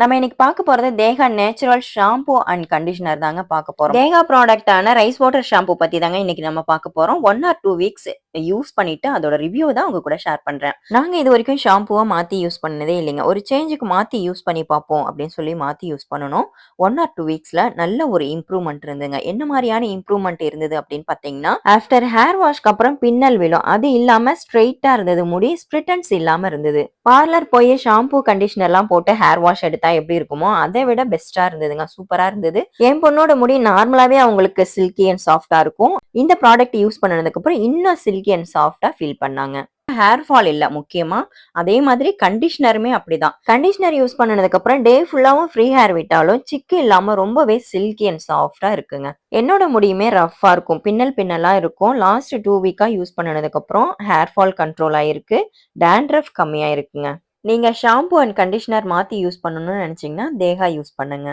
நம்ம இன்னைக்கு பார்க்க போறது தேகா நேச்சுரல் ஷாம்பு அண்ட் கண்டிஷனர் தாங்க பார்க்க போறோம். தேகா ப்ராடக்டான ரைஸ் வாட்டர் ஷாம்பு பத்தி தாங்க இன்னைக்கு நம்ம பார்க்க போறோம். 1 ஆர் 2 வீக்ஸ் யூஸ் பண்ணிட்டு அதோட ரிவ்யூ தான் உங்க கூட ஷேர் பண்றேன். நாங்க இது வரைக்கும் ஷாம்புவா மாத்தி யூஸ் பண்ணதே இல்லைங்க. ஒரு சேஞ்சுக்கு மாத்தி யூஸ் பண்ணி பார்ப்போம் அப்படின்னு சொல்லி மாத்தி யூஸ் பண்ணணும். 1 ஆர் 2 வீக்ஸ்ல நல்ல ஒரு இம்ப்ரூவ்மெண்ட் இருந்துங்க. என்ன மாதிரியான இம்ப்ரூவ்மெண்ட் இருந்தது அப்படின்னு பார்த்தீங்கன்னா, ஆஃப்டர் ஹேர் வாஷ்க்கு அப்புறம் பின்னல் விழும். அது இல்லாம ஸ்ட்ரெயிட்டா இருந்தது முடி, ஸ்பிரிட்டன்ஸ் இல்லாம இருந்தது. பார்லர் போய் ஷாம்பு கண்டிஷனர்லாம் போட்டு ஹேர் வாஷ் எடுத்தா எப்படி இருக்குமோ அதை விட பெஸ்டா இருந்ததுங்க. சூப்பரா இருந்தது. என் பொண்ணோட முடி நார்மலாவே அவங்களுக்கு சில்கி அண்ட் சாஃப்டா இருக்கும். இந்த ப்ராடக்ட் யூஸ் பண்ணதுக்கு அப்புறம் இன்னும் சில்கி அண்ட் சாஃப்டா ஃபீல் பண்ணாங்க. ஹேர் ஃபால் இல்ல முக்கியமா. அதே மாதிரி கண்டிஷனருமே அப்படிதான். கண்டிஷனர் யூஸ் பண்ணதுக்கு அப்புறம் டே ஃபுல்லாவும் ஃப்ரீ ஹேர் விட்டாலும் சிக்கு இல்லாம ரொம்பவே சில்கி அண்ட் சாஃப்டா இருக்குங்க. என்னோட முடியுமே ரஃப்பா இருக்கும். பின்னலா இருக்கும். லாஸ்ட் 2 வீக்கா யூஸ் பண்ணதுக்கு அப்புறம் ஹேர் ஃபால் கண்ட்ரோல் ஆயிருக்கு. டாண்ட்ரஃப் கம்மியா இருக்குங்க. நீங்க ஷாம்பு அண்ட் கண்டிஷனர் மாத்தி யூஸ் பண்ணணும்னு நினைச்சீங்கன்னா தேகா யூஸ் பண்ணுங்க.